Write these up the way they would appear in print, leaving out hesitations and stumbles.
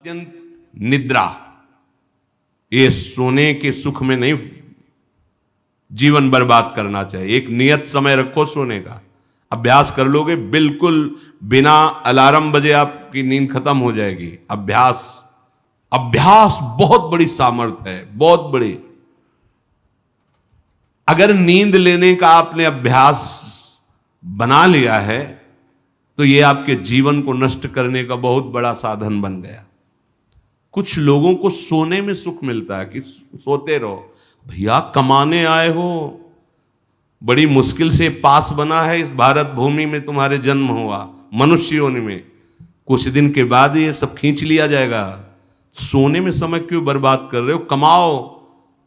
निद्रा, ये सोने के सुख में नहीं जीवन बर्बाद करना चाहिए। एक नियत समय रखो सोने का, अभ्यास कर लोगे बिल्कुल बिना अलार्म बजे आपकी नींद खत्म हो जाएगी। अभ्यास अभ्यास बहुत बड़ी सामर्थ्य है, बहुत बड़ी। अगर नींद लेने का आपने अभ्यास बना लिया है तो यह आपके जीवन को नष्ट करने का बहुत बड़ा साधन बन गया। कुछ लोगों को सोने में सुख मिलता है कि सोते रहो। भैया कमाने आए हो, बड़ी मुश्किल से पास बना है इस भारत भूमि में तुम्हारे जन्म हुआ, मनुष्य योनि में, कुछ दिन के बाद ये सब खींच लिया जाएगा। सोने में समय क्यों बर्बाद कर रहे हो? कमाओ,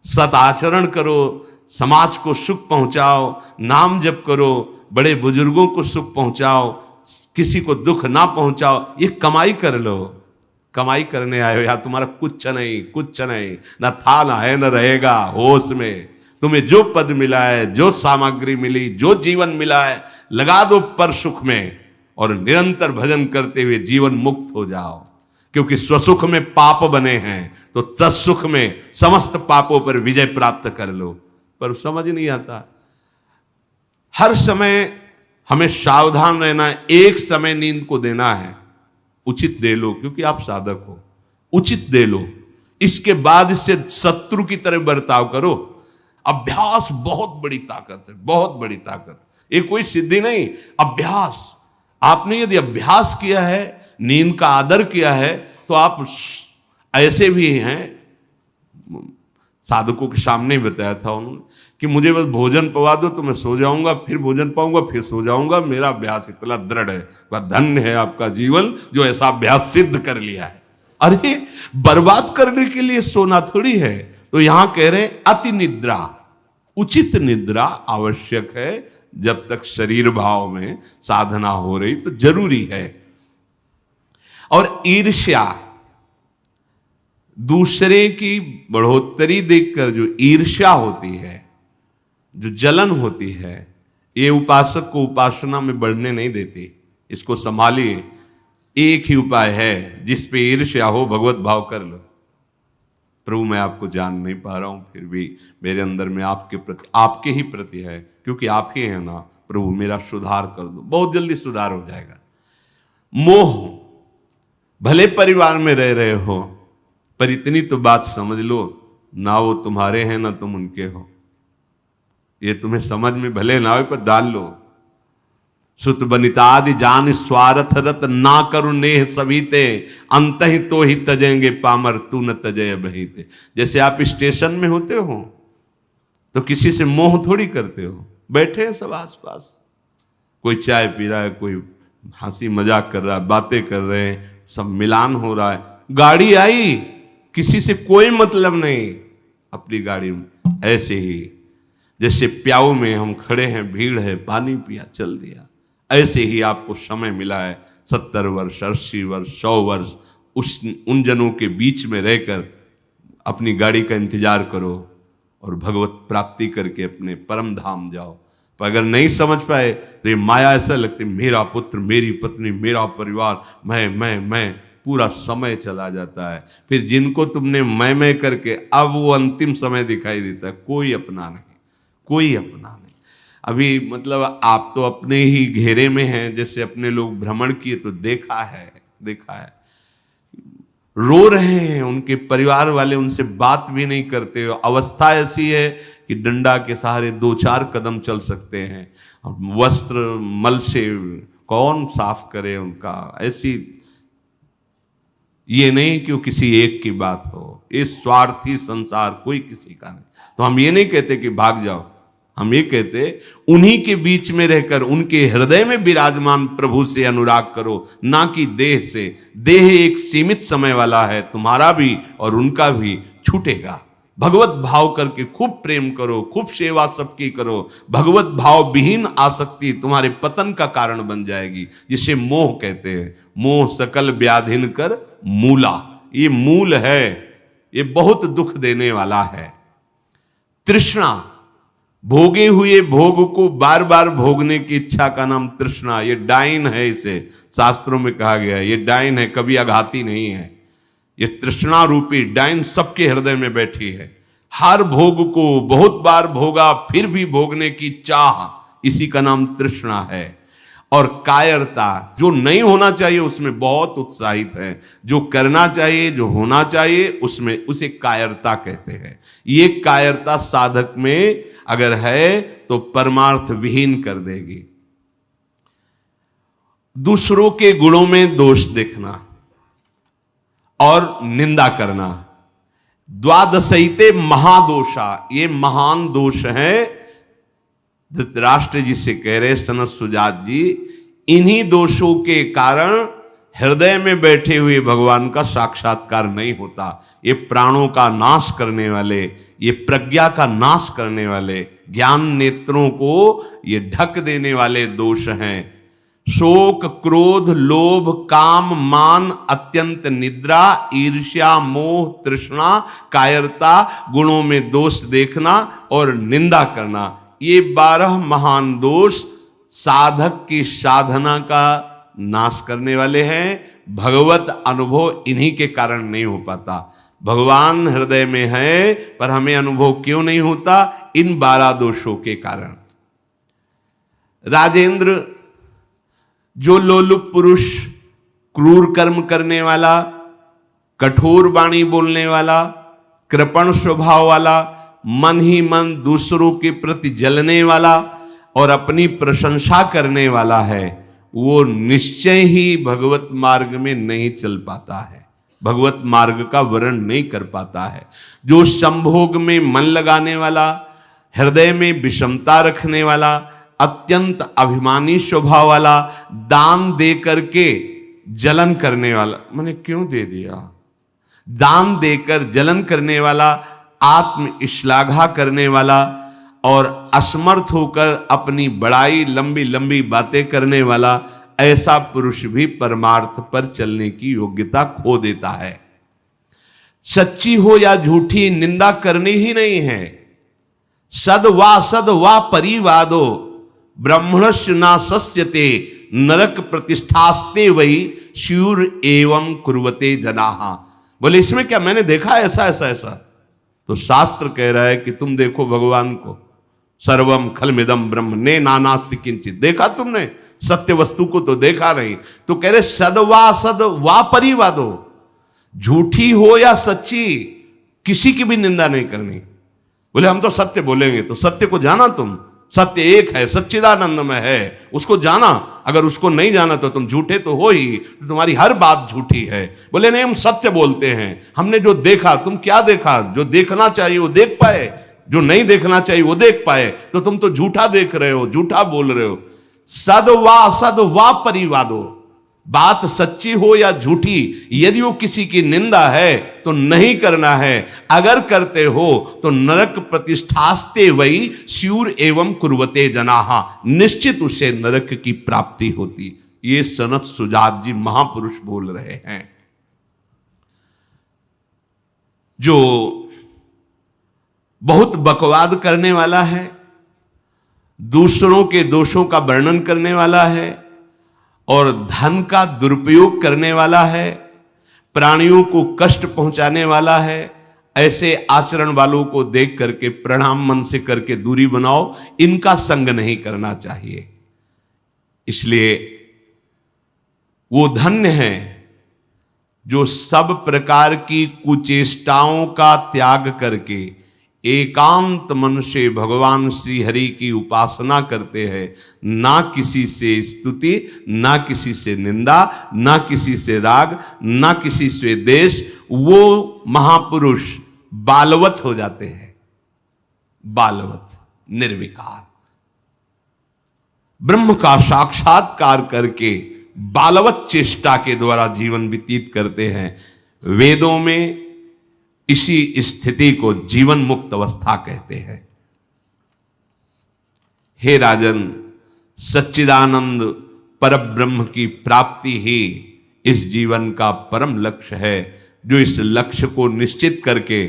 सत आचरण करो, समाज को सुख पहुंचाओ, नाम जप करो, बड़े बुजुर्गों को सुख पहुंचाओ, किसी को दुख ना पहुंचाओ। ये कमाई कर लो। कमाई करने आए हो या तुम्हारा कुछ नहीं, कुछ नहीं, ना था ना है न रहेगा। होश में तुम्हें जो पद मिला है, जो सामग्री मिली, जो जीवन मिला है, लगा दो पर सुख में और निरंतर भजन करते हुए जीवन मुक्त हो जाओ। क्योंकि स्वसुख में पाप बने हैं तो तत्सुख में समस्त पापों पर विजय प्राप्त कर लो। पर समझ नहीं आता। हर समय हमें सावधान रहना है। एक समय नींद को देना है, उचित दे लो, क्योंकि आप साधक हो, उचित दे लो। इसके बाद इससे शत्रु की तरह बर्ताव करो। अभ्यास बहुत बड़ी ताकत है, बहुत बड़ी ताकत। ये कोई सिद्धि नहीं, अभ्यास। आपने यदि अभ्यास किया है, नींद का आदर किया है, तो आप ऐसे भी हैं। साधकों के सामने ही बताया था उन्होंने कि मुझे बस भोजन पवा दो तो मैं सो जाऊंगा, फिर भोजन पाऊंगा, फिर सो जाऊंगा। मेरा अभ्यास इतना दृढ़ है। वह धन्य है आपका जीवन जो ऐसा अभ्यास सिद्ध कर लिया है। अरे बर्बाद करने के लिए सोना थोड़ी है। तो यहां कह रहे अति निद्रा, उचित निद्रा आवश्यक है। जब तक शरीर भाव में साधना हो रही तो जरूरी है। और ईर्ष्या, दूसरे की बढ़ोतरी देखकर जो ईर्ष्या होती है, जो जलन होती है, ये उपासक को उपासना में बढ़ने नहीं देती। इसको संभालिए। एक ही उपाय है, जिस पे ईर्ष्या हो भगवत भाव कर लो। प्रभु मैं आपको जान नहीं पा रहा हूं, फिर भी मेरे अंदर में आपके प्रति, आपके ही प्रति है, क्योंकि आप ही हैं ना। प्रभु मेरा सुधार कर दो, बहुत जल्दी सुधार हो जाएगा। मोह, भले परिवार में रह रहे हो, पर इतनी तो बात समझ लो, ना वो तुम्हारे हैं ना तुम उनके हो। ये तुम्हें समझ में भले ना हो, पर डाल लो। सुत बनितादि जान स्वार्थ रत, ना करू नेह सभी ते, अंत ही तो ही तजेंगे पामर, तू न तजय बहीते। जैसे आप स्टेशन में होते हो तो किसी से मोह थोड़ी करते हो। बैठे हैं सब आसपास, कोई चाय पी रहा है, कोई हंसी मजाक कर रहा है, बातें कर रहे हैं, सब मिलान हो रहा है। गाड़ी आई, किसी से कोई मतलब नहीं, अपनी गाड़ी में। ऐसे ही जैसे प्याऊ में हम खड़े हैं, भीड़ है, पानी पिया, चल दिया। ऐसे ही आपको समय मिला है 70 वर्ष, 80 वर्ष, 100 वर्ष, उन जनों के बीच में रहकर अपनी गाड़ी का इंतजार करो और भगवत प्राप्ति करके अपने परम धाम जाओ। पर अगर नहीं समझ पाए तो ये माया ऐसा लगती, मेरा पुत्र, मेरी पत्नी, मेरा परिवार, मैं, पूरा समय चला जाता है। फिर जिनको तुमने मैं करके अब वो अंतिम समय दिखाई देता है, कोई अपना नहीं, कोई अपना नहीं। अभी मतलब आप तो अपने ही घेरे में हैं, जैसे अपने लोग भ्रमण किए तो देखा है। रो रहे हैं, उनके परिवार वाले उनसे बात भी नहीं करते। अवस्था ऐसी है कि डंडा के सहारे 2-4 कदम चल सकते हैं। वस्त्र मल से कौन साफ करे उनका। ऐसी, ये नहीं कि वो किसी एक की बात हो, ये स्वार्थी संसार कोई किसी का नहीं। तो हम ये नहीं कहते कि भाग जाओ, हम ये कहते उन्हीं के बीच में रहकर उनके हृदय में विराजमान प्रभु से अनुराग करो, ना कि देह से। देह एक सीमित समय वाला है, तुम्हारा भी और उनका भी छूटेगा। भगवत भाव करके खूब प्रेम करो, खूब सेवा सबकी करो। भगवत भाव विहीन आसक्ति तुम्हारे पतन का कारण बन जाएगी, जिसे मोह कहते हैं। मोह सकल व्याधिन कर मूला, ये मूल है, ये बहुत दुख देने वाला है। तृष्णा, भोगे हुए भोग को बार बार भोगने की इच्छा का नाम तृष्णा। ये डाइन है, इसे शास्त्रों में कहा गया है, ये डाइन है, कभी आघाती नहीं है। ये तृष्णा रूपी डाइन सबके हृदय में बैठी है। हर भोग को बहुत बार भोगा फिर भी भोगने की चाह, इसी का नाम तृष्णा है। और कायरता, जो नहीं होना चाहिए उसमें बहुत उत्साहित है, जो करना चाहिए, जो होना चाहिए उसमें, उसे कायरता कहते हैं। ये कायरता साधक में अगर है तो परमार्थ विहीन कर देगी। दूसरों के गुणों में दोष देखना और निंदा करना, द्वादशैते महादोषा, ये महान दोष है। धृतराष्ट्र जी से कह रहे सनत सुजात जी, इन्हीं दोषों के कारण हृदय में बैठे हुए भगवान का साक्षात्कार नहीं होता। ये प्राणों का नाश करने वाले, ये प्रज्ञा का नाश करने वाले, ज्ञान नेत्रों को ये ढक देने वाले दोष हैं। शोक, क्रोध, लोभ, काम, मान, अत्यंत निद्रा, ईर्ष्या, मोह, तृष्णा, कायरता, गुणों में दोष देखना और निंदा करना, ये 12 महान दोष साधक की साधना का नाश करने वाले हैं। भगवत अनुभव इन्हीं के कारण नहीं हो पाता। भगवान हृदय में है पर हमें अनुभव क्यों नहीं होता? इन 12 दोषों के कारण। राजेंद्र, जो लोलुप पुरुष, क्रूर कर्म करने वाला, कठोर वाणी बोलने वाला, कृपण स्वभाव वाला, मन ही मन दूसरों के प्रति जलने वाला और अपनी प्रशंसा करने वाला है, वो निश्चय ही भगवत मार्ग में नहीं चल पाता है, भगवत मार्ग का वर्ण नहीं कर पाता है। जो संभोग में मन लगाने वाला, हृदय में विषमता रखने वाला, अत्यंत अभिमानी स्वभाव वाला, दान दे करके जलन करने वाला, मैंने क्यों दे दिया, दान देकर जलन करने वाला, आत्म श्लाघा करने वाला और असमर्थ होकर अपनी बड़ाई, लंबी लंबी बातें करने वाला, ऐसा पुरुष भी परमार्थ पर चलने की योग्यता खो देता है। सच्ची हो या झूठी, निंदा करनी ही नहीं है। सद वा परिवादो ब्रह्मणस्य ना सस्यते नरक प्रतिष्ठास्ते वही शूर एवं कुर्वते जनाहा। बोले इसमें क्या, मैंने देखा ऐसा ऐसा ऐसा, तो शास्त्र कह रहा है कि तुम देखो भगवान को, सर्वम खलमिदम ब्रह्म ने नानास्ति किंचित, देखा तुमने? सत्य वस्तु को तो देखा नहीं। तो कह रहे सद वा परिवादो, झूठी हो या सच्ची, किसी की भी निंदा नहीं करनी। बोले हम तो सत्य बोलेंगे, तो सत्य को जाना तुम, सत्य एक है, सच्चिदानंद में है, उसको जाना। अगर उसको नहीं जाना तो तुम झूठे तो हो ही, तो तुम्हारी हर बात झूठी है। बोले नहीं, हम सत्य बोलते हैं, हमने जो देखा। तुम क्या देखा? जो देखना चाहिए वो देख पाए, जो नहीं देखना चाहिए वो देख पाए, तो तुम तो झूठा देख रहे हो, झूठा बोल रहे हो। सद वा परिवादो, बात सच्ची हो या झूठी, यदि वो किसी की निंदा है तो नहीं करना है। अगर करते हो तो नरक प्रतिष्ठास्ते वही स्यूर एवं कुर्वते जनाहा, निश्चित उसे नरक की प्राप्ति होती। ये सनत सुजात जी महापुरुष बोल रहे हैं। जो बहुत बकवाद करने वाला है, दूसरों के दोषों का वर्णन करने वाला है और धन का दुरुपयोग करने वाला है, प्राणियों को कष्ट पहुंचाने वाला है, ऐसे आचरण वालों को देख करके प्रणाम मन से करके दूरी बनाओ। इनका संग नहीं करना चाहिए। इसलिए वो धन्य है जो सब प्रकार की कुचेष्टाओं का त्याग करके एकांत मन से भगवान श्री हरि की उपासना करते हैं। ना किसी से स्तुति, ना किसी से निंदा, ना किसी से राग, ना किसी से द्वेष। वो महापुरुष बालवत हो जाते हैं, बालवत, निर्विकार, ब्रह्म का साक्षात्कार करके बालवत चेष्टा के द्वारा जीवन व्यतीत करते हैं। वेदों में इसी स्थिति को जीवन मुक्त अवस्था कहते हैं। हे राजन, सच्चिदानंद परब्रह्म की प्राप्ति ही इस जीवन का परम लक्ष्य है। जो इस लक्ष्य को निश्चित करके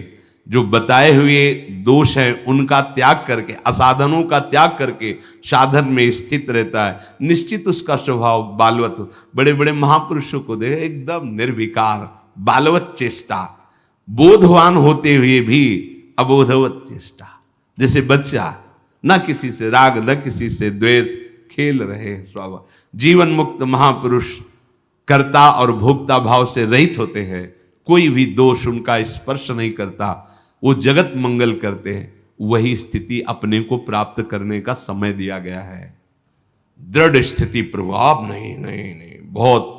जो बताए हुए दोष हैं उनका त्याग करके, असाधनों का त्याग करके साधन में स्थित रहता है, निश्चित उसका स्वभाव बालवत। बड़े बड़े महापुरुषों को देखे एकदम निर्विकार, बालवत चेष्टा, बोधवान होते हुए भी अबोधवत चेष्टा। जैसे बच्चा न किसी से राग न किसी से द्वेष, खेल रहे स्वाभाविक। जीवन मुक्त महापुरुष कर्ता और भोक्ता भाव से रहित होते हैं, कोई भी दोष उनका स्पर्श नहीं करता, वो जगत मंगल करते हैं। वही स्थिति अपने को प्राप्त करने का समय दिया गया है। दृढ़ स्थिति प्रभु आप नहीं नहीं नहीं, बहुत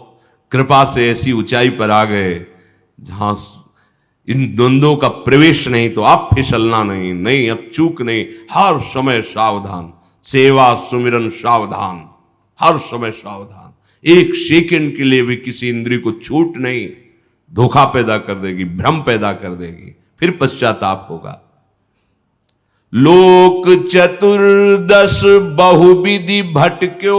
कृपा से ऐसी ऊंचाई पर आ गए जहां इन द्वंद्वों का प्रवेश नहीं, तो आप फिसलना नहीं, नहीं अब चूक नहीं, हर समय सावधान, सेवा सुमिरन सावधान, हर समय सावधान। एक सेकंड के लिए भी किसी इंद्रिय को छूट नहीं, धोखा पैदा कर देगी, भ्रम पैदा कर देगी, फिर पश्चाताप होगा। लोक चतुर्दश बहुविधि भटक्यो,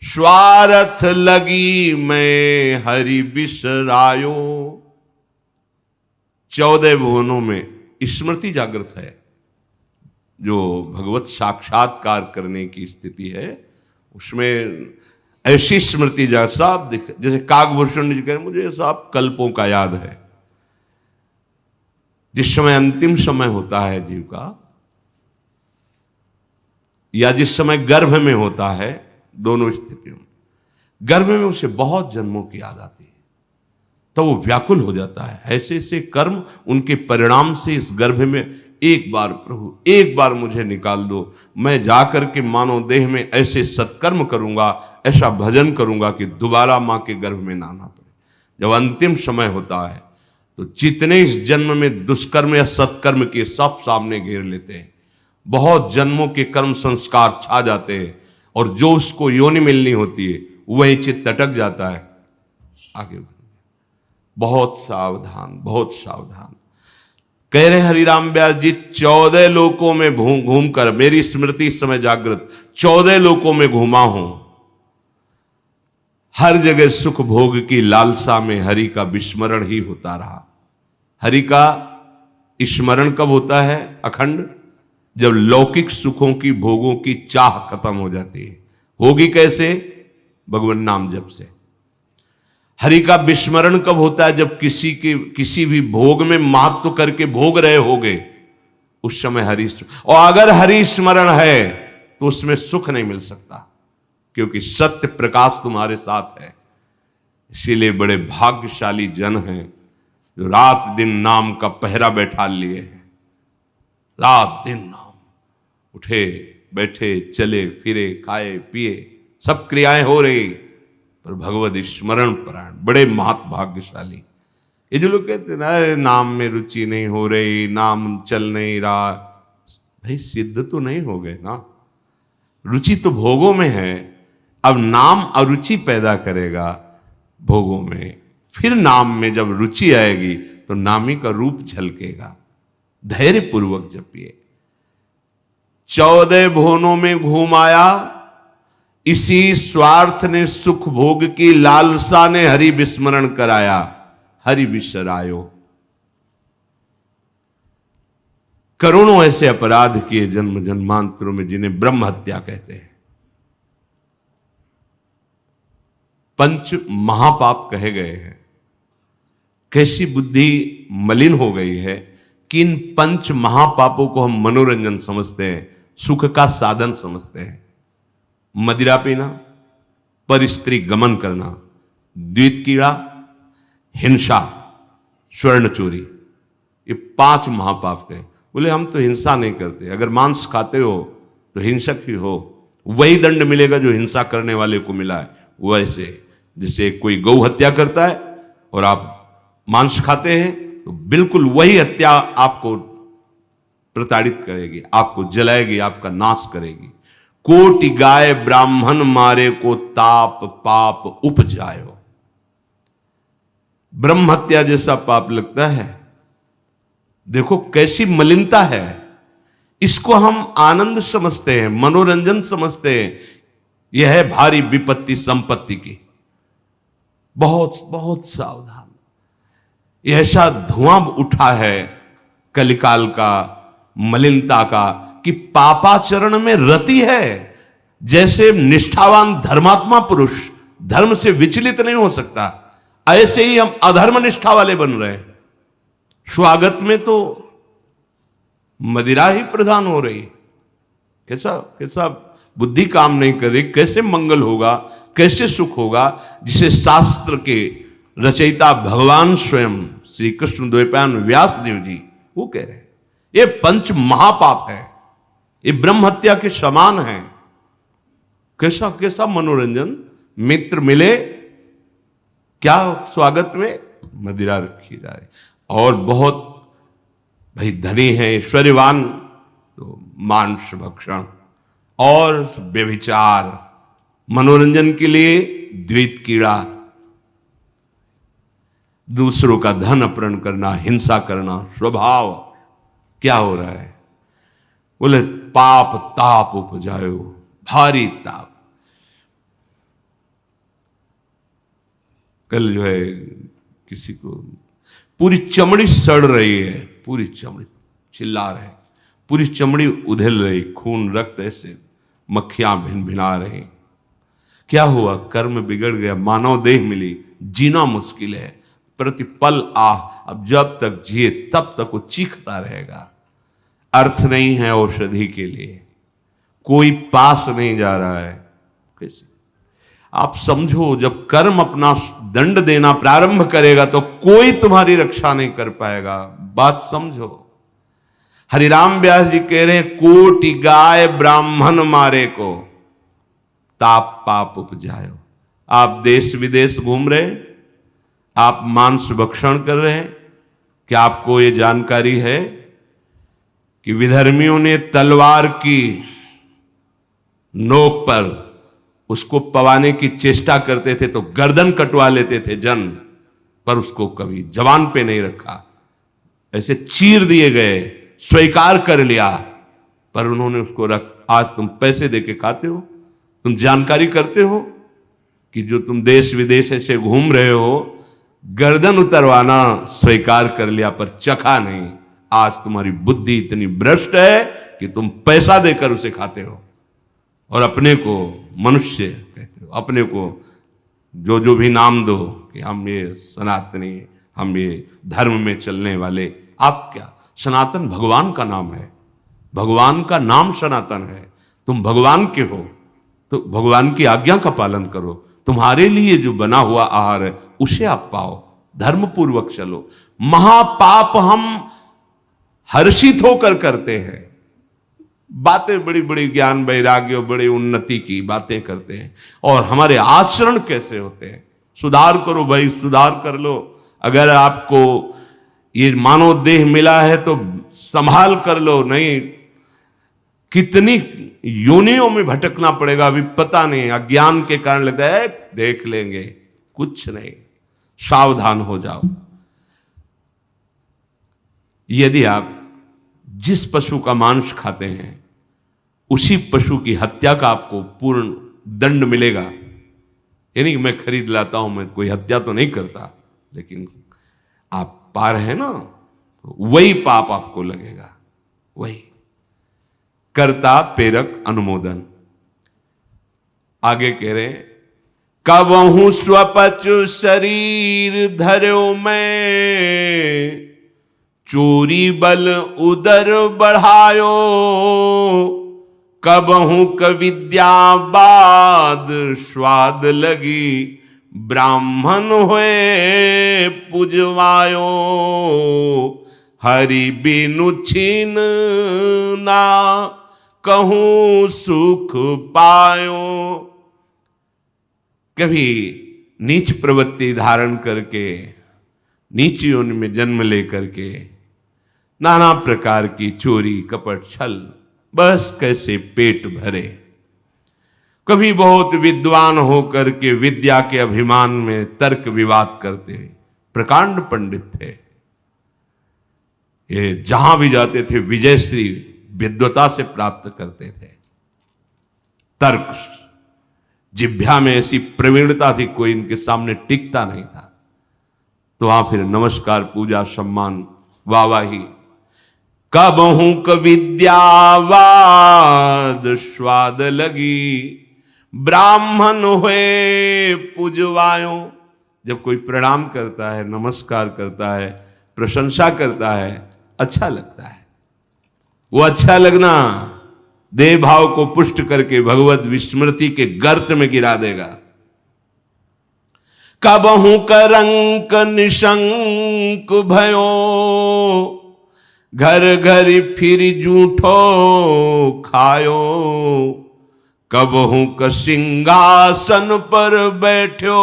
स्वार्थ लगी मैं हरि बिसरायो। 14 भुवनों में स्मृति जागृत है, जो भगवत साक्षात्कार करने की स्थिति है, उसमें ऐसी स्मृति सब दिख, जैसे काकभूषण जी कह रहे मुझे सब कल्पों का याद है। जिस समय अंतिम समय होता है जीव का, या जिस समय गर्भ में होता है, दोनों स्थितियों में, गर्भ में उसे बहुत जन्मों की याद आती है, तो वो व्याकुल हो जाता है। ऐसे ऐसे कर्म उनके परिणाम से इस गर्भ में, एक बार प्रभु एक बार मुझे निकाल दो, मैं जाकर के मानव देह में ऐसे सत्कर्म करूंगा, ऐसा भजन करूंगा कि दोबारा मां के गर्भ में ना आना पड़े। जब अंतिम समय होता है तो जितने इस जन्म में दुष्कर्म या सत्कर्म के सब सामने घेर लेते हैं, बहुत जन्मों के कर्म संस्कार छा जाते हैं, और जो उसको योनि मिलनी होती है वही चित्त अटक जाता है। आगे बहुत सावधान, बहुत सावधान। कह रहे हरिराम व्यास जी, 14 लोकों में घूम कर, मेरी स्मृति इस समय जागृत, 14 लोकों में घूमा हूं, हर जगह सुख भोग की लालसा में हरि का विस्मरण ही होता रहा। हरि का स्मरण कब होता है अखंड? जब लौकिक सुखों की भोगों की चाह खत्म हो जाती है। होगी कैसे? भगवान नाम जप से। हरि का विस्मरण कब होता है? जब किसी भी भोग में महत्व करके भोग रहे होगे, उस समय हरि, और अगर हरि स्मरण है तो उसमें सुख नहीं मिल सकता, क्योंकि सत्य प्रकाश तुम्हारे साथ है। इसीलिए बड़े भाग्यशाली जन हैं जो रात दिन नाम का पहरा बैठा लिए हैं। रात दिन नाम, उठे बैठे चले फिरे खाए पिए सब क्रियाएं हो रही, पर भगवत स्मरण परायण, बड़े महत भाग्यशाली। ये जो लोग कहते हैं ना, अरे नाम में रुचि नहीं हो रही, नाम चल नहीं रहा, भाई सिद्ध तो नहीं हो गए ना। रुचि तो भोगों में है, अब नाम अरुचि पैदा करेगा भोगों में, फिर नाम में जब रुचि आएगी तो नामी का रूप झलकेगा। धैर्य पूर्वक जपिए। 14 भुवनों में घूम आया, इसी स्वार्थ ने सुख भोग की लालसा ने हरि विस्मरण कराया, हरि बिसरायो। करोड़ों ऐसे अपराध किए जन्म जन्मांतरों में, जिन्हें ब्रह्म हत्या कहते हैं, पंच महापाप कहे गए हैं। कैसी बुद्धि मलिन हो गई है कि इन पंच महापापों को हम मनोरंजन समझते हैं, सुख का साधन समझते हैं। मदिरा पीना, पर स्त्री गमन करना, द्वित कीड़ा, हिंसा, स्वर्ण चोरी, ये 5 महापाप कहे। बोले हम तो हिंसा नहीं करते, अगर मांस खाते हो तो हिंसक ही हो, वही दंड मिलेगा जो हिंसा करने वाले को मिला है। वैसे जैसे कोई गौ हत्या करता है और आप मांस खाते हैं, तो बिल्कुल वही हत्या आपको प्रताड़ित करेगी, आपको जलाएगी, आपका नाश करेगी। कोटि गाय ब्राह्मण मारे को ताप पाप उपजायो। ब्रह्म हत्या जैसा पाप लगता है। देखो कैसी मलिनता है। इसको हम आनंद समझते हैं, मनोरंजन समझते हैं। यह है भारी विपत्ति संपत्ति की। बहुत बहुत सावधान। यह ऐसा धुआं उठा है कलिकाल का, मलिनता का, कि पापाचरण में रति है। जैसे निष्ठावान धर्मात्मा पुरुष धर्म से विचलित नहीं हो सकता, ऐसे ही हम अधर्म निष्ठा वाले बन रहे हैं। स्वागत में तो मदिरा ही प्रधान हो रही है। कैसा कैसा बुद्धि काम नहीं कर रही, कैसे मंगल होगा, कैसे सुख होगा, जिसे शास्त्र के रचयिता भगवान स्वयं श्री कृष्ण द्वैपायन व्यास देव जी वो कह रहे हैं ये पंच महापाप है, ये ब्रह्म हत्या के समान है। कैसा कैसा मनोरंजन, मित्र मिले क्या स्वागत में मदिरा रखी जाए, और बहुत भाई धनी है ऐश्वर्यवान तो मांस भक्षण और व्यभिचार, मनोरंजन के लिए द्वैत कीड़ा, दूसरों का धन अपहरण करना, हिंसा करना स्वभाव। क्या हो रहा है? बोले पाप ताप उपजायो, भारी ताप। कल जो है किसी को पूरी चमड़ी सड़ रही है, पूरी चमड़ी चिल्ला रहे, पूरी चमड़ी उधेल रही, खून रक्त ऐसे मक्खियां भिन भिना रही। क्या हुआ? कर्म बिगड़ गया, मानव देह मिली, जीना मुश्किल है, प्रतिपल अब जब तक जिए तब तक वो चीखता रहेगा। अर्थ नहीं है औषधि के लिए, कोई पास नहीं जा रहा है। कैसे आप समझो, जब कर्म अपना दंड देना प्रारंभ करेगा तो कोई तुम्हारी रक्षा नहीं कर पाएगा। बात समझो। हरिराम व्यास जी कह रहे हैं कोटि गाय ब्राह्मण मारे को ताप पाप उपजायो। आप देश विदेश घूम रहे, आप मांस भक्षण कर रहे हैं, क्या आपको ये जानकारी है कि विधर्मियों ने तलवार की नोक पर उसको पवाने की चेष्टा करते थे तो गर्दन कटवा लेते थे जन, पर उसको कभी जवान पे नहीं रखा, ऐसे चीर दिए गए, स्वीकार कर लिया, पर उन्होंने उसको आज तुम पैसे देके खाते हो, तुम जानकारी करते हो कि जो तुम देश विदेश ऐसे घूम रहे हो, गर्दन उतरवाना स्वीकार कर लिया पर चखा नहीं। आज तुम्हारी बुद्धि इतनी भ्रष्ट है कि तुम पैसा देकर उसे खाते हो और अपने को मनुष्य कहते हो, अपने को जो जो भी नाम दो कि हम ये सनातनी, हम ये धर्म में चलने वाले। आप क्या, सनातन भगवान का नाम है, भगवान का नाम सनातन है। तुम भगवान के हो तो भगवान की आज्ञा का पालन करो, तुम्हारे लिए जो बना हुआ आहार है उसे आप पाओ, धर्म पूर्वक चलो। महापाप हम हर्षित होकर करते हैं, बातें बड़ी बड़ी ज्ञान वैराग्य बड़ी उन्नति की बातें करते हैं, और हमारे आचरण कैसे होते हैं। सुधार करो भाई, सुधार कर लो। अगर आपको ये मानव देह मिला है तो संभाल कर लो, नहीं कितनी योनियों में भटकना पड़ेगा अभी पता नहीं। अज्ञान के कारण लगता है देख लेंगे, कुछ नहीं, सावधान हो जाओ। यदि आप जिस पशु का मांस खाते हैं उसी पशु की हत्या का आपको पूर्ण दंड मिलेगा। यानी मैं खरीद लाता हूं, मैं कोई हत्या तो नहीं करता, लेकिन आप पा रहे हैं ना, वही पाप आपको लगेगा, वही कर्ता प्रेरक अनुमोदन। आगे कह रहे हैं कबहू स्वपचु शरीर धर्यो मैं, चोरी बल उदर बढ़ायो, कबहू कविद्या बाद स्वाद लगी, ब्राह्मण हुए पुजवायो, हरि बिनु छीन ना कहूं सुख पायो। कभी नीच प्रवृत्ति धारण करके, नीच योनि में जन्म लेकर के नाना प्रकार की चोरी कपट छल, बस कैसे पेट भरे। कभी बहुत विद्वान होकर के विद्या के अभिमान में तर्क विवाद करते, प्रकांड पंडित थे, ये जहां भी जाते थे विजयश्री विद्वता से प्राप्त करते थे। तर्क जिह्वा में ऐसी प्रवीणता थी, कोई इनके सामने टिकता नहीं था। तो वहां फिर नमस्कार पूजा सम्मान वाहवाही। कबहू कविद्यावाद स्वाद लगी, ब्राह्मण हुए पुजवायो। जब कोई प्रणाम करता है, नमस्कार करता है, प्रशंसा करता है, अच्छा लगता है। वो अच्छा लगना देह भाव को पुष्ट करके भगवत विस्मृति के गर्त में गिरा देगा। कबहू करंक निशंक भयो, घर घर फिर जूठो खायो। कबहू क सिंहासन पर बैठो,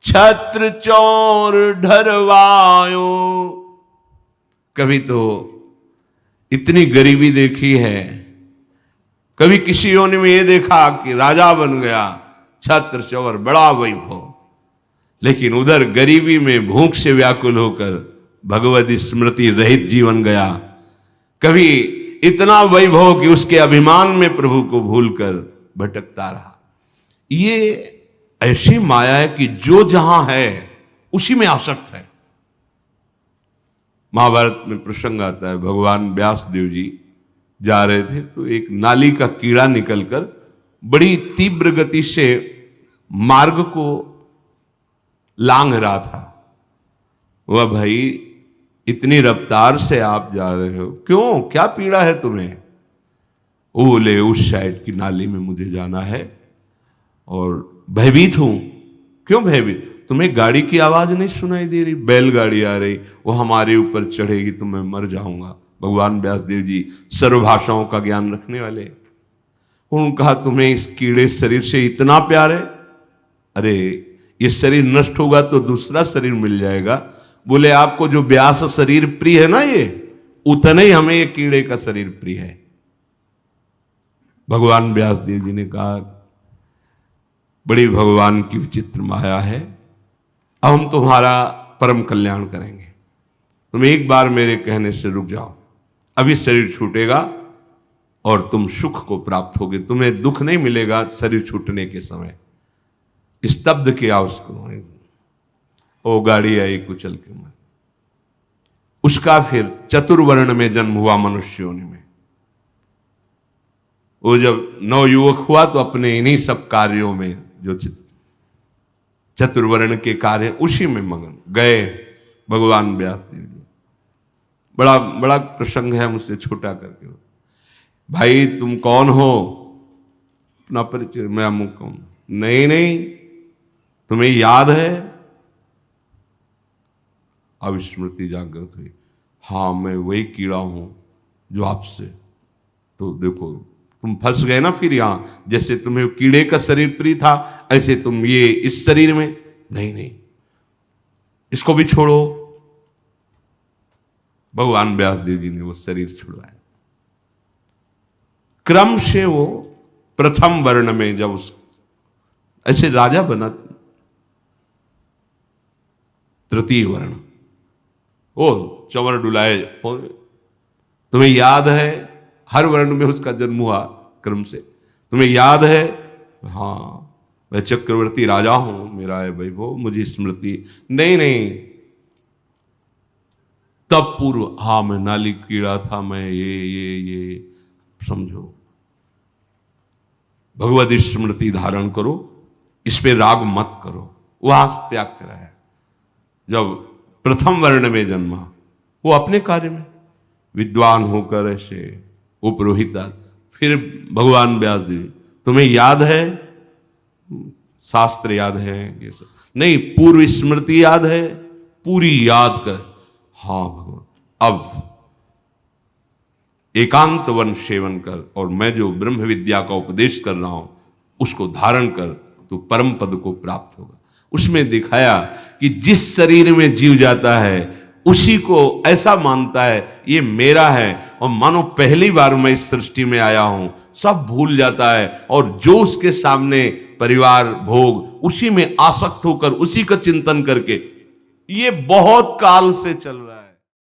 छत्र चौर ढरवायो। कभी तो इतनी गरीबी देखी है, कभी किसी योनि में ये देखा कि राजा बन गया, छत्र चौर बड़ा वैभव, लेकिन उधर गरीबी में भूख से व्याकुल होकर भगवत स्मृति रहित जीवन गया। कभी इतना वैभव कि उसके अभिमान में प्रभु को भूलकर भटकता रहा। ये ऐसी माया है कि जो जहां है उसी में आसक्त है। महाभारत में प्रसंग आता है, भगवान व्यास देव जी जा रहे थे तो एक नाली का कीड़ा निकलकर बड़ी तीव्र गति से मार्ग को लांघ रहा था। वह भाई इतनी रफ्तार से आप जा रहे हो, क्यों, क्या पीड़ा है तुम्हें? वो बोले उस साइड की नाली में मुझे जाना है और भयभीत हूं। क्यों भयभीत? तुम्हें गाड़ी की आवाज नहीं सुनाई दे रही? बैलगाड़ी आ रही, वो हमारे ऊपर चढ़ेगी तो मैं मर जाऊंगा। भगवान व्यासदेव जी सर्व भाषाओं का ज्ञान रखने वाले, उन्होंने कहा तुम्हें इस कीड़े शरीर से इतना प्यार है? अरे ये शरीर नष्ट होगा तो दूसरा शरीर मिल जाएगा। बोले आपको जो व्यास शरीर प्रिय है ना, ये उतना ही हमें ये कीड़े का शरीर प्रिय है। भगवान व्यासदेव जी ने कहा बड़ी भगवान की विचित्र माया है, अब हम तुम्हारा परम कल्याण करेंगे। तुम एक बार मेरे कहने से रुक जाओ, अभी शरीर छूटेगा और तुम सुख को प्राप्त होगे, तुम्हें दुख नहीं मिलेगा शरीर छूटने के समय। स्तब्ध किया उसको, वो गाड़ी आई कुचल के में। उसका फिर चतुर्वर्ण में जन्म हुआ मनुष्य योनि में। वो जब नवयुवक हुआ तो अपने इन्हीं सब कार्यों में जो चतुर्वर्ण के कार्य उसी में मगन गए भगवान व्यासदेव जी। बड़ा बड़ा प्रसंग है, मुझसे छोटा करके। भाई तुम कौन हो? अपना परिचय। मैं अमुक हूं। नहीं, तुम्हें याद है? अब स्मृति जागृत हुई। हाँ मैं वही कीड़ा हूं जो आपसे, तो देखो तुम फंस गए ना फिर यहां। जैसे तुम्हें कीड़े का शरीर प्रिय था, ऐसे तुम ये इस शरीर में नहीं, इसको भी छोड़ो। भगवान व्यासदेव जी ने वो शरीर छुड़वाया। क्रम से वो प्रथम वर्ण में जब उस ऐसे राजा बना, तृतीय वर्ण, ओ चंवर डुलाए। तुम्हें याद है हर वर्ण में उसका जन्म हुआ क्रम से। तुम्हें याद है? हाँ मैं चक्रवर्ती राजा हूं, मेरा है वैभव, मुझे स्मृति नहीं। तब पूर्व, हाँ मैं नाली कीड़ा था, मैं ये समझो। भगवत स्मृति धारण करो, इस पे राग मत करो। वहां त्याग करा है। जब प्रथम वर्ण में जन्मा, वो अपने कार्य में विद्वान होकर ऐसे उपरोहिता। फिर भगवान व्यासदेव, तुम्हें याद है? शास्त्र याद है? ये सब नहीं, पूर्व स्मृति याद है? पूरी याद कर। हाँ भगवान, अब एकांत वन सेवन कर और मैं जो ब्रह्म विद्या का उपदेश कर रहा हूं उसको धारण कर, तो परम पद को प्राप्त होगा। उसमें दिखाया कि जिस शरीर में जीव जाता है उसी को ऐसा मानता है ये मेरा है, और मानो पहली बार मैं इस सृष्टि में आया हूं, सब भूल जाता है और जो उसके सामने परिवार भोग उसी में आसक्त होकर उसी का चिंतन करके, ये बहुत काल से चल रहा है।